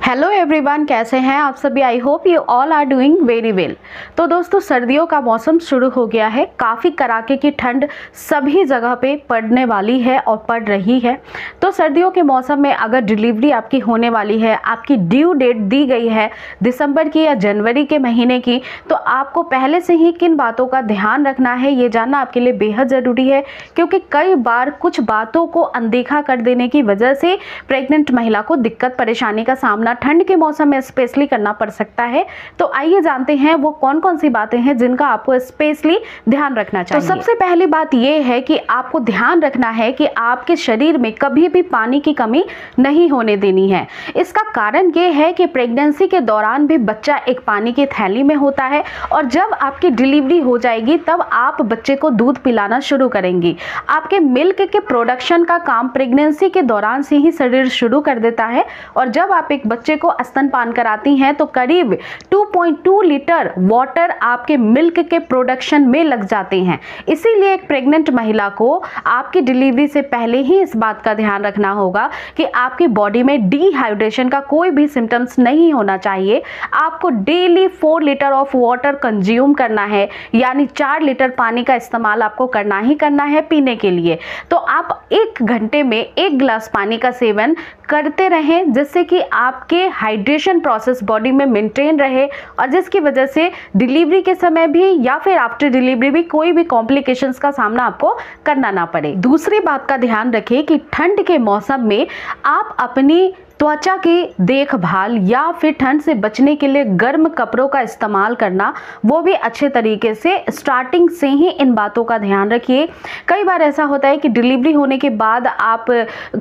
Hello everyone, कैसे हैं आप सभी। I hope you all are doing very well. तो दोस्तों, सर्दियों का मौसम शुरू हो गया है। काफ़ी कड़ाके की ठंड सभी जगह पे पड़ने वाली है और पड़ रही है। तो सर्दियों के मौसम में अगर डिलीवरी आपकी होने वाली है, आपकी ड्यू डेट दी गई है दिसंबर की या जनवरी के महीने की, तो आपको पहले से ही किन बातों का ध्यान रखना है ये जानना आपके लिए बेहद ज़रूरी है, क्योंकि कई बार कुछ बातों को अनदेखा कर देने की वजह से प्रेग्नेंट महिला को दिक्कत परेशानी का सामना ठंड के मौसम में स्पेशली करना पड़ सकता है। तो आइए जानते हैं वो कौन कौन सी बातें हैं जिनका आपको स्पेशली ध्यान रखना चाहिए। तो सबसे पहली बात ये है कि आपको ध्यान रखना है कि आपके शरीर में कभी भी पानी की कमी नहीं होने देनी है। इसका कारण ये है कि प्रेगनेंसी के दौरान भी बच्चा एक पानी की थैली में होता है और जब आपकी डिलीवरी हो जाएगी तब आप बच्चे को दूध पिलाना शुरू करेंगी। आपके मिल्क के प्रोडक्शन का काम प्रेगनेंसी के दौरान से ही शरीर शुरू कर देता है और जब आप एक बच्चे को स्तनपान कराती हैं तो करीब 2.2 लीटर वाटर आपके मिल्क के प्रोडक्शन में लग जाते हैं। इसीलिए एक प्रेग्नेंट महिला को आपकी डिलीवरी से पहले ही इस बात का ध्यान रखना होगा कि आपकी बॉडी में डिहाइड्रेशन का कोई भी सिम्टम्स नहीं होना चाहिए। आपको daily 4 litre of water consume करना है, यानी 4 लीटर पानी का इस्तेमाल आपको करना ही करना है पीने के लिए। तो आप 1 घंटे में 1 गिलास पानी का सेवन करते रहें, जिससे कि आपके हाइड्रेशन प्रोसेस बॉडी में मेंटेन रहे और जिसकी वजह से डिलीवरी के समय भी या फिर आफ्टर डिलीवरी भी कोई भी कॉम्प्लिकेशंस का सामना आपको करना ना पड़े। दूसरी बात का ध्यान रखें कि ठंड के मौसम में आप अपनी त्वचा की देखभाल या फिर ठंड से बचने के लिए गर्म कपड़ों का इस्तेमाल करना, वो भी अच्छे तरीके से स्टार्टिंग से ही इन बातों का ध्यान रखिए। कई बार ऐसा होता है कि डिलीवरी होने के बाद आप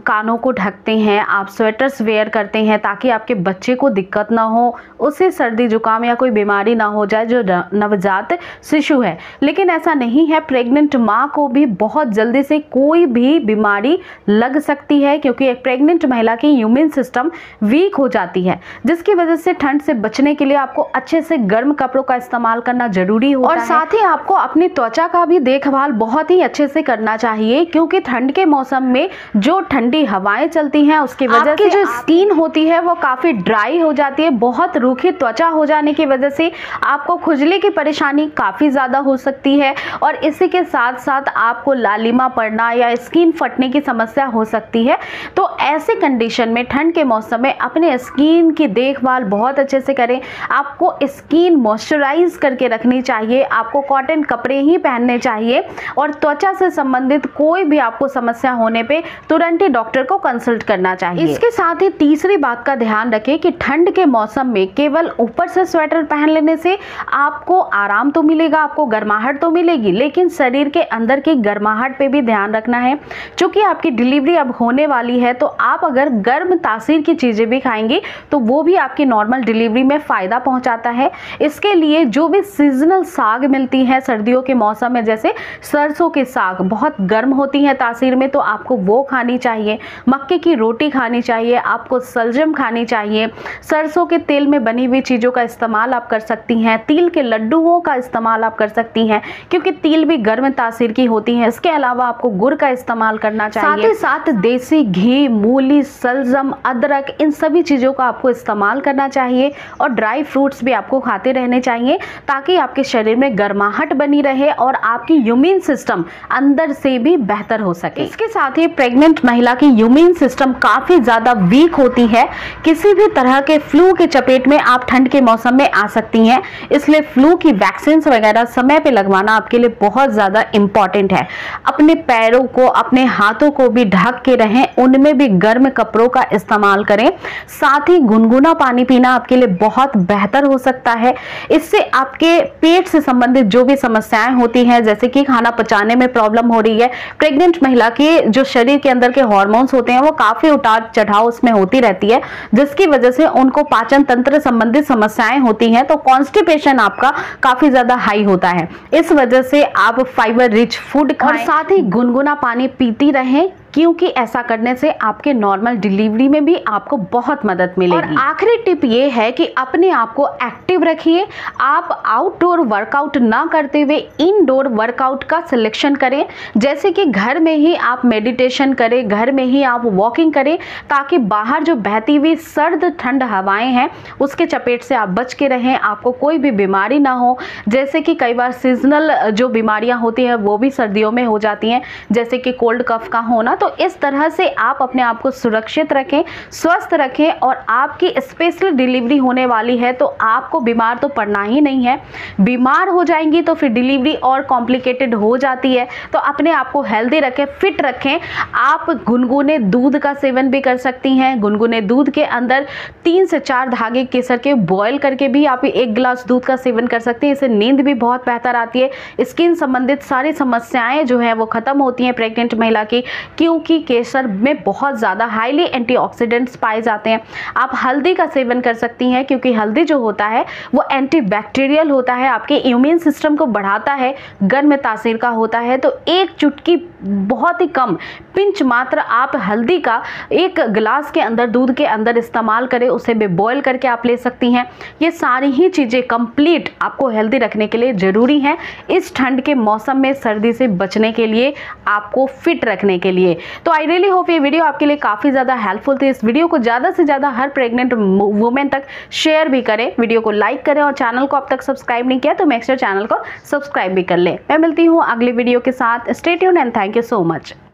कानों को ढकते हैं, आप स्वेटर्स वेयर करते हैं ताकि आपके बच्चे को दिक्कत ना हो, उसे सर्दी जुकाम या कोई बीमारी ना हो जाए जो नवजात शिशु है। लेकिन ऐसा नहीं है, प्रेग्नेंट माँ को भी बहुत जल्दी से कोई भी बीमारी लग सकती है, क्योंकि एक प्रेग्नेंट महिला की इम्यून सिस्टम वीक हो जाती है, जिसकी वजह से ठंड से बचने के लिए आपको अच्छे से गर्म कपड़ों का इस्तेमाल करना जरूरी होता है। और साथ ही आपको अपनी त्वचा का भी देखभाल बहुत ही अच्छे से करना चाहिए, क्योंकि ठंड के मौसम में जो ठंडी हवाएं चलती हैं उसकी वजह से जो स्किन होती है वो काफी ड्राई हो जाती है। बहुत रूखी त्वचा हो जाने की वजह से आपको खुजली की परेशानी काफी ज्यादा हो सकती है और इसी के साथ साथ आपको लालिमा पड़ना या स्किन फटने की समस्या हो सकती है। तो ऐसे कंडीशन में ठंड के मौसम में अपने स्किन की देखभाल बहुत अच्छे से करें। आपको स्किन मॉइस्चराइज करके रखनी चाहिए, आपको कॉटन कपड़े ही पहनने चाहिए और त्वचा से संबंधित कोई भी आपको समस्या होने पे तुरंत ही डॉक्टर को कंसल्ट करना चाहिए। इसके साथ ही तीसरी बात का ध्यान रखें कि ठंड के मौसम में केवल ऊपर से स्वेटर पहन लेने से आपको आराम तो मिलेगा, आपको गर्माहट तो मिलेगी, लेकिन शरीर के अंदर की गर्माहट पे भी ध्यान रखना है। चूंकि आपकी डिलीवरी अब होने वाली है तो आप अगर गर्म तासीर की चीजें भी खाएंगी तो वो भी आपकी नॉर्मल डिलीवरी में फायदा पहुंचाता है। इसके लिए जो भी सीजनल साग मिलती है सर्दियों के मौसम में, जैसे सरसों के साग बहुत गर्म होती है तासीर में, तो आपको वो खानी चाहिए। मक्के की रोटी खानी चाहिए, आपको सलजम खानी चाहिए। सरसों के तेल में बनी हुई चीजों का इस्तेमाल आप कर सकती हैं। तिल के लड्डुओं का इस्तेमाल आप कर सकती हैं, क्योंकि तिल भी गर्म तासीर की होती है। इसके अलावा आपको गुड़ का इस्तेमाल करना चाहिए। साथ ही साथ देसी घी, मूली, सलजम, अदरक, इन सभी चीज़ों का आपको इस्तेमाल करना चाहिए और ड्राई फ्रूट्स भी आपको खाते रहने चाहिए, ताकि आपके शरीर में गर्माहट बनी रहे और आपकी इम्यून सिस्टम अंदर से भी बेहतर हो सके। इसके साथ ही प्रेग्नेंट महिला की इम्यून सिस्टम काफ़ी ज़्यादा वीक होती है। किसी भी तरह के फ्लू के चपेट में आप ठंड के मौसम में आ सकती हैं, इसलिए फ्लू की वैक्सीन वगैरह समय पे लगवाना आपके लिए बहुत ज़्यादा इंपॉर्टेंट है। अपने पैरों को, अपने हाथों को भी ढक के रहें, उनमें भी गर्म कपड़ों का इस्तेमाल करें। साथ ही गुनगुना पानी पीना आपके लिए बहुत बेहतर हो सकता है। इससे आपके पेट से संबंधित जो भी समस्याएं होती हैं, जैसे कि खाना पचाने में प्रॉब्लम हो रही है, प्रेग्नेंट महिला के जो शरीर के अंदर के हार्मोन्स होते हैं वो काफी उतार चढ़ाव उसमें होती रहती है, जिसकी वजह से उनको पाचन तंत्र संबंधित समस्याएं होती हैं, तो कॉन्स्टिपेशन आपका काफी ज्यादा हाई होता है। इस वजह से आप फाइबर रिच फूड खाएं और साथ ही गुनगुना पानी पीती रहें, क्योंकि ऐसा करने से आपके नॉर्मल डिलीवरी में भी आपको बहुत मदद मिलेगी। और आखिरी टिप ये है कि अपने आप को एक्टिव रखिए। आप आउटडोर वर्कआउट ना करते हुए इनडोर वर्कआउट का सिलेक्शन करें, जैसे कि घर में ही आप मेडिटेशन करें, घर में ही आप वॉकिंग करें, ताकि बाहर जो बहती हुई सर्द ठंड हवाएं हैं उसके चपेट से आप बच के रहें, आपको कोई भी बीमारी ना हो। जैसे कि कई बार सीजनल जो बीमारियां होती हैं वो भी सर्दियों में हो जाती हैं, जैसे कि कोल्ड कफ का होना। तो इस तरह से आप अपने आप को सुरक्षित रखें, स्वस्थ रखें, और आपकी स्पेशल डिलीवरी होने वाली है तो आपको बीमार तो पड़ना ही नहीं है। बीमार हो जाएंगी तो फिर डिलीवरी और कॉम्प्लिकेटेड हो जाती है। तो अपने आप को हेल्दी रखें, फिट रखें। आप गुनगुने दूध का सेवन भी कर सकती हैं। गुनगुने दूध के अंदर 3 से 4 धागे केसर के बॉयल करके भी आप 1 गिलास दूध का सेवन कर सकते हैं। इससे नींद भी बहुत बेहतर आती है। स्किन संबंधित सारी समस्याएं जो है वो खत्म होती हैं प्रेग्नेंट महिला की, क्योंकि केसर में बहुत ज़्यादा हाईली एंटीऑक्सीडेंट्स पाए जाते हैं। आप हल्दी का सेवन कर सकती हैं, क्योंकि हल्दी जो होता है वो एंटीबैक्टीरियल होता है, आपके इम्यून सिस्टम को बढ़ाता है, गर्म तासीर का होता है। तो एक चुटकी, बहुत ही कम पिंच मात्र आप हल्दी का 1 गिलास के अंदर दूध के अंदर इस्तेमाल करें, उसे भी बॉयल करके आप ले सकती हैं। ये सारी ही चीज़ें कंप्लीट आपको हेल्दी रखने के लिए ज़रूरी हैं, इस ठंड के मौसम में सर्दी से बचने के लिए, आपको फिट रखने के लिए। तो आई रियली होप ये वीडियो आपके लिए काफ़ी ज़्यादा हेल्पफुल थी। इस वीडियो को ज़्यादा से ज़्यादा हर प्रेग्नेंट वुमेन तक शेयर भी करें, वीडियो को लाइक करें, और चैनल को अब तक सब्सक्राइब नहीं किया तो मेक श्योर चैनल को सब्सक्राइब भी कर लें। मैं मिलती हूँ अगली वीडियो के साथ। Stay tuned and thank you so much.